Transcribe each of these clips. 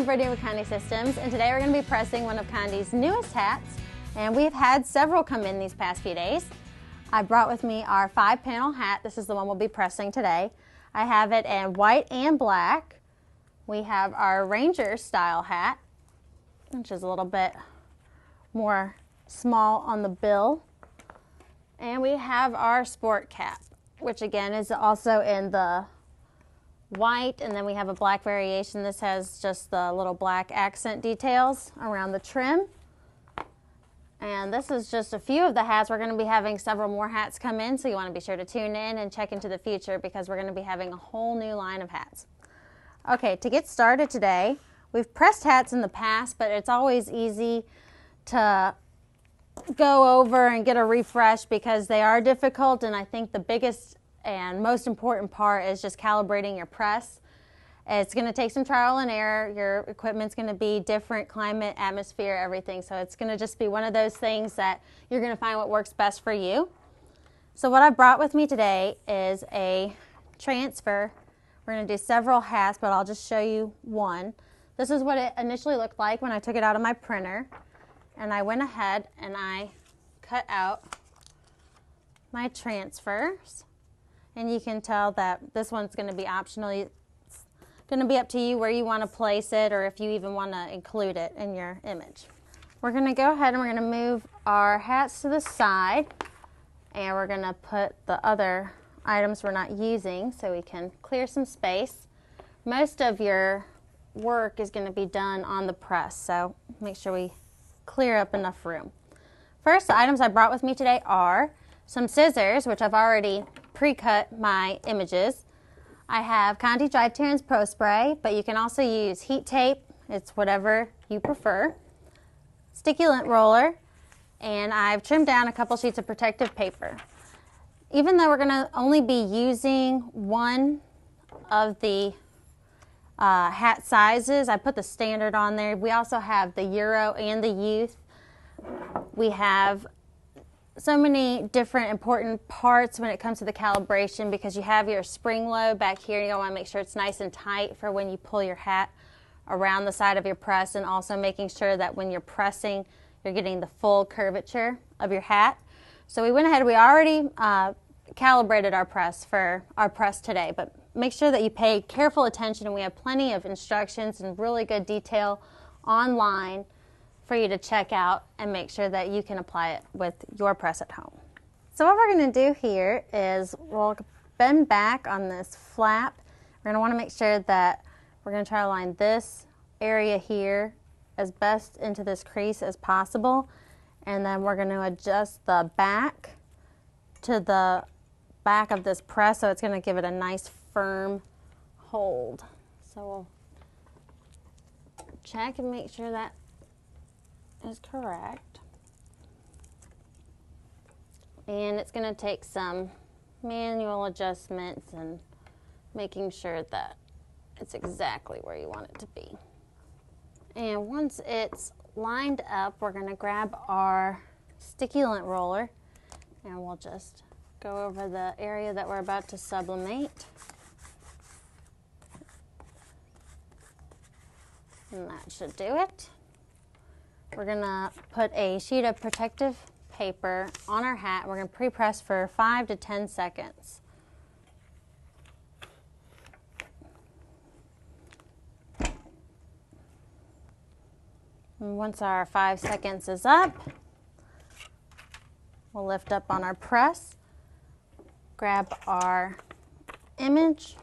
Imprinting with Candy Systems, and today we're going to be pressing one of Candy's newest hats, and we've had several come in these past few days. I brought with me our 5-panel hat. This is the one we'll be pressing today. I have it in white and black. We have our Ranger style hat, which is a little bit more small on the bill. And we have our sport cap, which again is also in the white, and then we have a black variation. This has just the little black accent details around the trim. And this is just a few of the hats. We're going to be having several more hats come in, so you want to be sure to tune in and check into the future because we're going to be having a whole new line of hats. Okay, to get started today, we've pressed hats in the past, but it's always easy to go over and get a refresh because they are difficult, and I think the biggest and most important part is just calibrating your press. It's going to take some trial and error. Your equipment's going to be different, climate, atmosphere, everything. So it's going to just be one of those things that you're going to find what works best for you. So what I brought with me today is a transfer. We're going to do several hats, but I'll just show you one. This is what it initially looked like when I took it out of my printer. And I went ahead and I cut out my transfers. And you can tell that this one's going to be optional. It's going to be up to you where you want to place it or if you even want to include it in your image. We're going to go ahead and we're going to move our hats to the side, and we're going to put the other items we're not using so we can clear some space. Most of your work is going to be done on the press, so make sure we clear up enough room. First, the items I brought with me today are some scissors, which I've already pre-cut my images. I have Candy DyeTrans Pro Spray, but you can also use heat tape. It's whatever you prefer. Sticky lint roller, and I've trimmed down a couple sheets of protective paper. Even though we're going to only be using one of the hat sizes, I put the standard on there. We also have the Euro and the Youth. We have so many different important parts when it comes to the calibration because you have your spring load back here. You want to make sure it's nice and tight for when you pull your hat around the side of your press, and also making sure that when you're pressing, you're getting the full curvature of your hat. So we went ahead, we already calibrated our press for our press today, but make sure that you pay careful attention, and we have plenty of instructions and really good detail online for you to check out and make sure that you can apply it with your press at home. So what we're going to do here is we'll bend back on this flap. We're going to want to make sure that we're going to try to line this area here as best into this crease as possible, and then we're going to adjust the back to the back of this press so it's going to give it a nice firm hold. So we'll check and make sure that is correct. And it's going to take some manual adjustments and making sure that it's exactly where you want it to be. And once it's lined up, we're going to grab our sticky lint roller and we'll just go over the area that we're about to sublimate. And that should do it. We're going to put a sheet of protective paper on our hat. We're going to pre-press for 5 to 10 seconds. And once our 5 seconds is up, we'll lift up on our press, grab our image.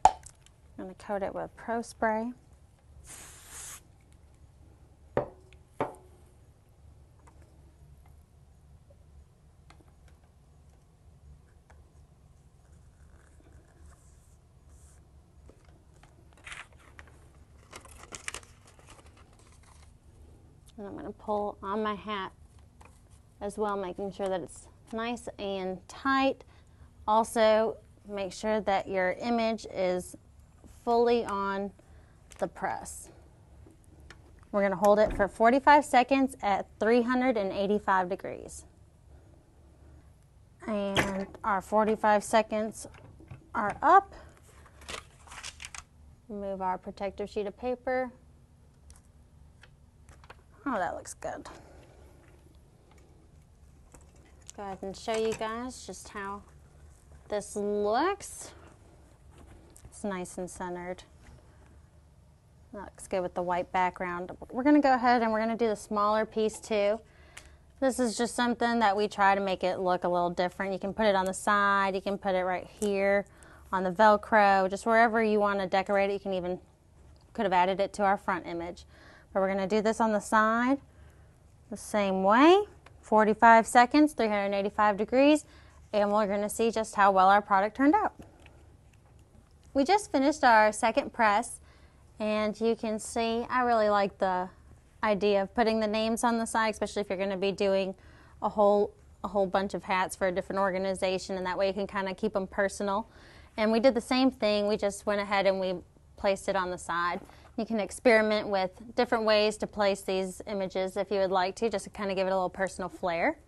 I'm going to coat it with Pro Spray. And I'm going to pull on my hat as well, making sure that it's nice and tight. Also, make sure that your image is fully on the press. We're going to hold it for 45 seconds at 385 degrees. And our 45 seconds are up. Remove our protective sheet of paper. Oh, that looks good. Go ahead and show you guys just how this looks. It's nice and centered. That looks good with the white background. We're going to go ahead and we're going to do the smaller piece too. This is just something that we try to make it look a little different. You can put it on the side, you can put it right here on the Velcro, just wherever you want to decorate it. You can even could have added it to our front image. But we're going to do this on the side the same way, 45 seconds, 385 degrees, and we're going to see just how well our product turned out. We just finished our second press, and you can see I really like the idea of putting the names on the side, especially if you're going to be doing a whole bunch of hats for a different organization, and that way you can kind of keep them personal. And we did the same thing. We just went ahead and we placed it on the side. You can experiment with different ways to place these images if you would like to, just to kind of give it a little personal flair.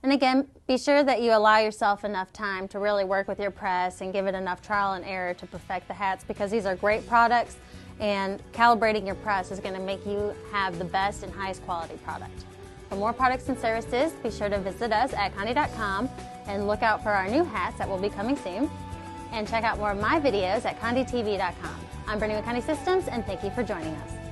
And again, be sure that you allow yourself enough time to really work with your press and give it enough trial and error to perfect the hats, because these are great products, and calibrating your press is going to make you have the best and highest quality product. For more products and services, be sure to visit us at Condi.com and look out for our new hats that will be coming soon. And check out more of my videos at CondiTV.com. I'm Brittany with Condi Systems, and thank you for joining us.